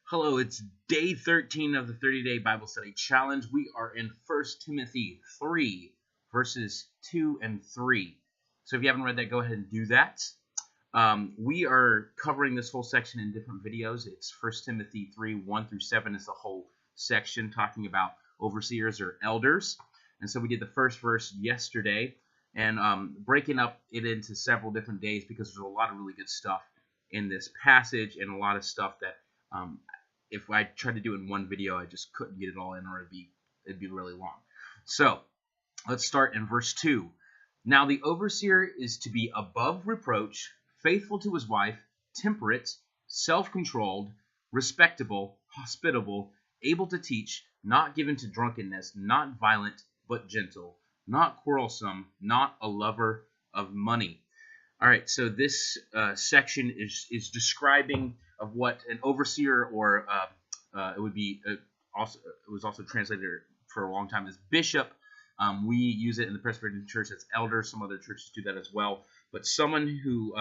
Hello, it's day 13 of the 30-day Bible study challenge. We are in 1 Timothy 3, verses 2 and 3. So if you haven't read that, go ahead and do that. We are covering this whole section in different videos. It's 1 Timothy 3, 1 through 7 is the whole section talking about overseers or elders. And so we did the first verse yesterday and breaking up it into several different days because there's a lot of really good stuff in this passage and a lot of stuff that if I tried to do it in one video, I just couldn't get it all in, or it'd be really long. So let's start in verse 2. Now the overseer is to be above reproach, faithful to his wife, temperate, self-controlled, respectable, hospitable, able to teach, not given to drunkenness, not violent, but gentle, not quarrelsome, not a lover of money. All right, so this section is describing of what an overseer, or it was also translated for a long time as bishop. We use it in the Presbyterian Church as elder. Some other churches do that as well. But someone who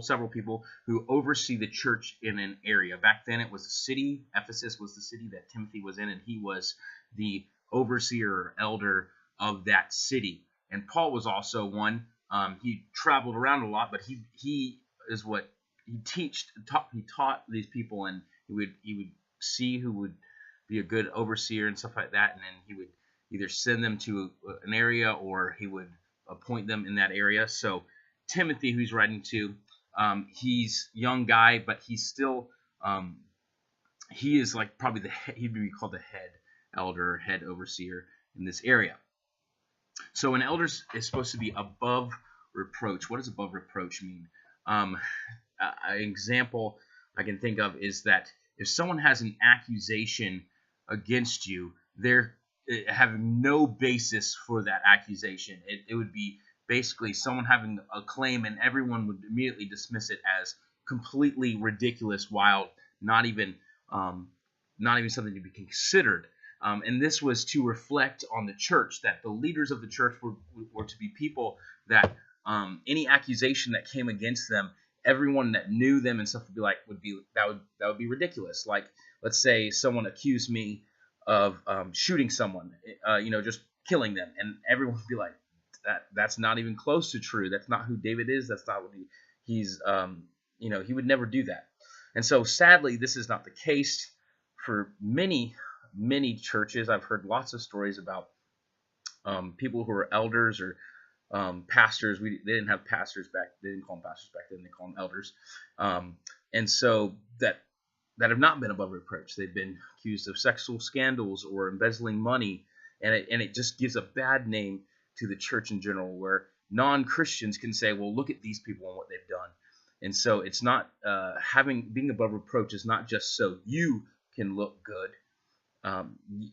several people who oversee the church in an area. Back then, it was a city. Ephesus was the city that Timothy was in, and he was the overseer or elder of that city. And Paul was also one. He traveled around a lot, but he is what he taught these people, and he would see who would be a good overseer and stuff like that, and then he would either send them to an area or he would appoint them in that area. So Timothy, who he's writing to, he's a young guy, but he's still he is like probably he'd be called the head elder, head overseer in this area. So an elder is supposed to be above reproach. What does above reproach mean? An example I can think of is that if someone has an accusation against you, they're having no basis for that accusation. It would be basically someone having a claim, and everyone would immediately dismiss it as completely ridiculous, wild, not even something to be considered. And this was to reflect on the church, that the leaders of the church were to be people that any accusation that came against them, everyone that knew them and stuff would be ridiculous. Like, let's say someone accused me of shooting someone, just killing them, and everyone would be like, that's not even close to true. That's not who David is. That's not what he's. He would never do that. And so sadly, this is not the case for many churches. I've heard lots of stories about people who were elders or pastors. They didn't have pastors back. They didn't call them pastors back then. They call them elders. And so that have not been above reproach. They've been accused of sexual scandals or embezzling money, and it just gives a bad name to the church in general, where non-Christians can say, well, look at these people and what they've done. And so it's not being above reproach is not just so you can look good.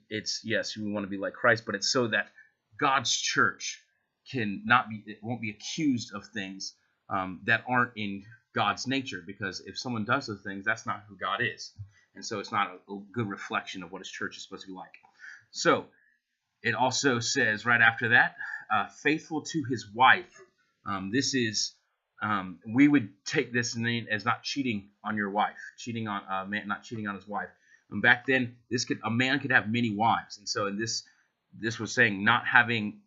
It's, yes, we want to be like Christ, but it's so that God's church won't be accused of things that aren't in God's nature, because if someone does those things, that's not who God is. And so it's not a good reflection of what his church is supposed to be like. So it also says right after that, faithful to his wife. This is, we would take this as not cheating on your wife, not cheating on his wife. And back then, a man could have many wives, and so this was saying not having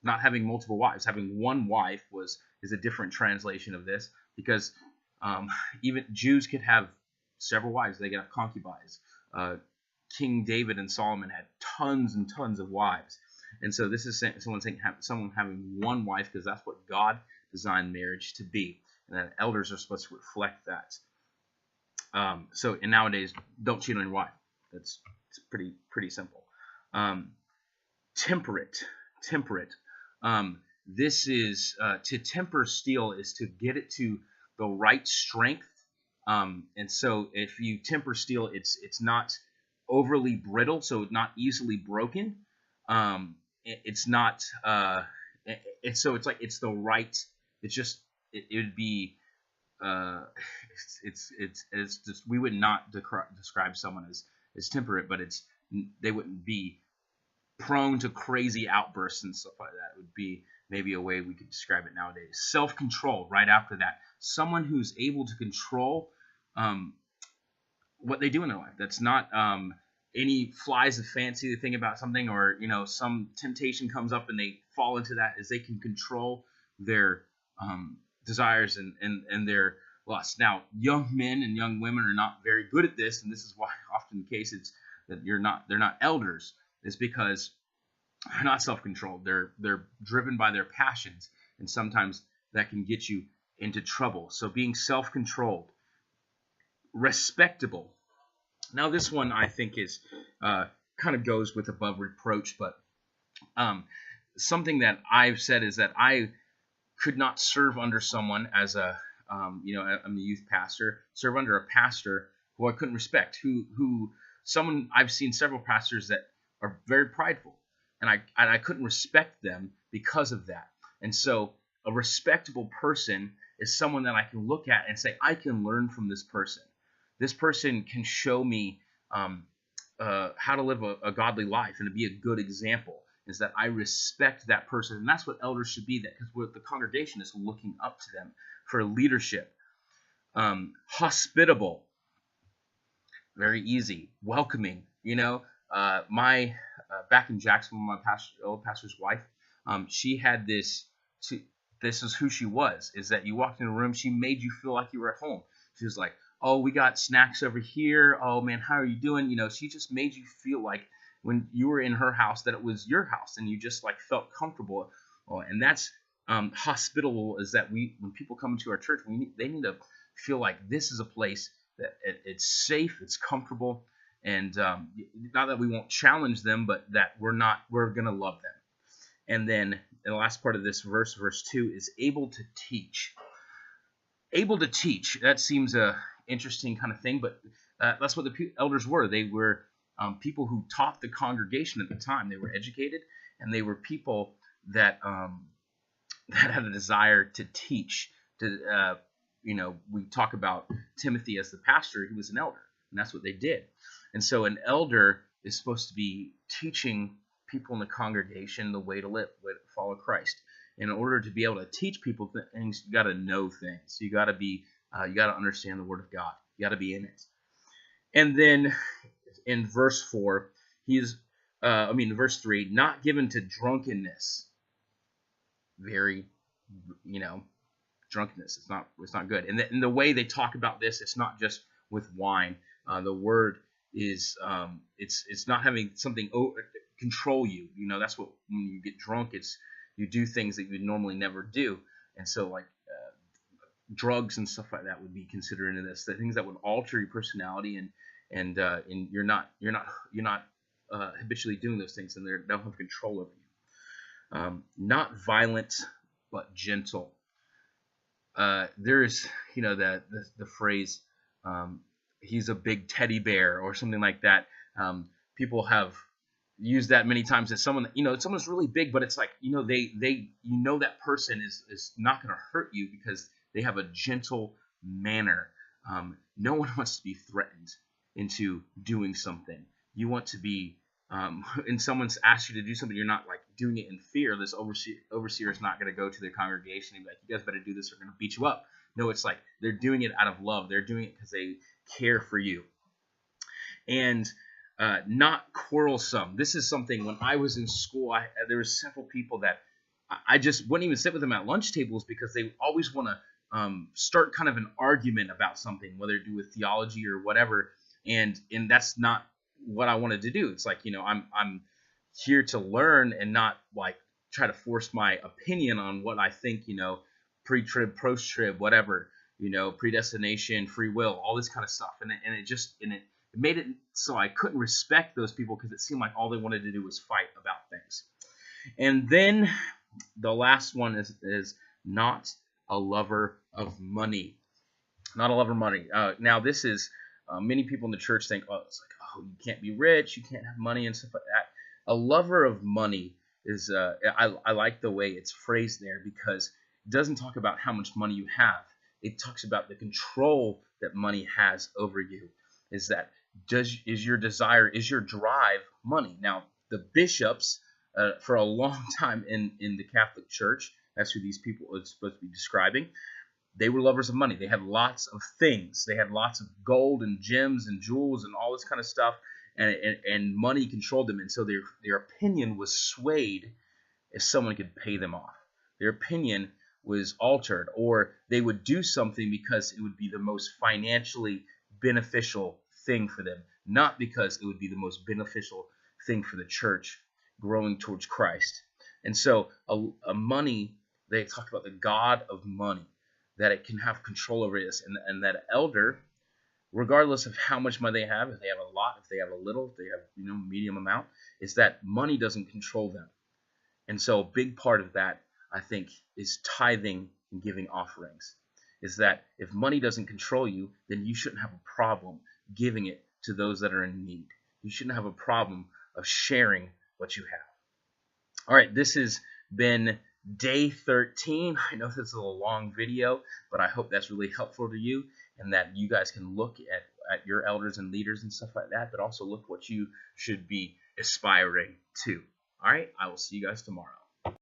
multiple wives. Having one wife is a different translation of this, because even Jews could have several wives. They could have concubines. King David and Solomon had tons and tons of wives, and so this is someone having one wife, because that's what God designed marriage to be, and that elders are supposed to reflect that. And nowadays, don't cheat on your wife. It's pretty simple. Temperate. This is to temper steel is to get it to the right strength. And so if you temper steel, it's not overly brittle, so it's not easily broken. It's not. It's the right. It's just it would be. It's just, we would not describe someone as temperate, but they wouldn't be prone to crazy outbursts and stuff like that. It would be maybe a way we could describe it nowadays. Self-control right after that. Someone who's able to control what they do in their life. That's not any flies of fancy they think about something, or some temptation comes up and they fall into that. Is they can control their desires and their lust. Now, young men and young women are not very good at this, and this is why often the case it's that they're not elders. Is because they're not self-controlled. They're driven by their passions, and sometimes that can get you into trouble. So being self-controlled, respectable. Now this one I think is kind of goes with above reproach, but something that I've said is that I could not serve under someone as I'm the youth pastor, serve under a pastor who I couldn't respect, someone I've seen several pastors that are very prideful, and I couldn't respect them because of that. And so a respectable person is someone that I can look at and say, I can learn from this person. This person can show me how to live a godly life and to be a good example. Is that I respect that person, and that's what elders should be. That because the congregation is looking up to them for leadership. Hospitable, very easy. Welcoming. My back in Jacksonville, my old pastor's wife, she had this. This is who she was. Is that you walked in a room, she made you feel like you were at home. She was like, "Oh, we got snacks over here. Oh man, how are you doing?" She just made you feel like when you were in her house that it was your house, and you just like felt comfortable. And that's hospitable. Is that when people come into our church, they need to feel like this is a place that it's safe, it's comfortable, and not that we won't challenge them, but that we're going to love them. And then the last part of this verse 2, is able to teach. Able to teach. That seems a interesting kind of thing, but that's what the elders were. They were people who taught the congregation at the time. They were educated, and they were people that that had a desire to teach. We talk about Timothy as the pastor. He was an elder, and that's what they did. And so an elder is supposed to be teaching people in the congregation the way to live, the way to follow Christ. In order to be able to teach people things, you got to know things. You got to understand the Word of God. You got to be in it. And then in verse 4, verse 3, not given to drunkenness. Very, drunkenness. It's not good. And the way they talk about this, it's not just with wine. The word is it's not having something control you. That's what when you get drunk, you do things that you would normally never do. And so like drugs and stuff like that would be considered into this. The things that would alter your personality and you're not habitually doing those things, and they don't have control over you. Not violent, but gentle. There's the phrase he's a big teddy bear or something like that. People have used that many times as someone someone's really big, but it's like that person is not going to hurt you because they have a gentle manner. No one wants to be threatened into doing something. You want to be and someone's asked you to do something, you're not like doing it in fear. This overseer is not going to go to the congregation and be like, you guys better do this or they're going to beat you up. No, it's like they're doing it out of love. They're doing it because they care for you. And not quarrelsome. This is something when I was in school, there were several people that I just wouldn't even sit with them at lunch tables because they always want to start kind of an argument about something, whether to do with theology or whatever. And that's not what I wanted to do. It's like, I'm here to learn and not like try to force my opinion on what I think, pre-trib, post-trib, whatever, predestination, free will, all this kind of stuff. And it made it so I couldn't respect those people because it seemed like all they wanted to do was fight about things. And then the last one is not a lover of money. Not a lover of money. Now this is many people in the church think, it's like, you can't be rich, you can't have money and stuff like that. A lover of money is I like the way it's phrased there because it doesn't talk about how much money you have. It talks about the control that money has over you. Is your desire, is your drive money? Now, the bishops, for a long time in the Catholic Church, that's who these people are supposed to be describing. they were lovers of money. They had lots of things. They had lots of gold and gems and jewels and all this kind of stuff, and money controlled them. And so their opinion was swayed if someone could pay them off. Their opinion was altered, or they would do something because it would be the most financially beneficial thing for them, not because it would be the most beneficial thing for the church growing towards Christ. And so a money, they talk about the God of money, that it can have control over this, and that elder, regardless of how much money they have, if they have a lot, if they have a little, if they have medium amount, is that money doesn't control them. And so a big part of that, I think, is tithing and giving offerings. Is that if money doesn't control you, then you shouldn't have a problem giving it to those that are in need. You shouldn't have a problem of sharing what you have. All right, this has been day 13. I know this is a long video, but I hope that's really helpful to you, and that you guys can look at your elders and leaders and stuff like that, but also look what you should be aspiring to. All right, I will see you guys tomorrow.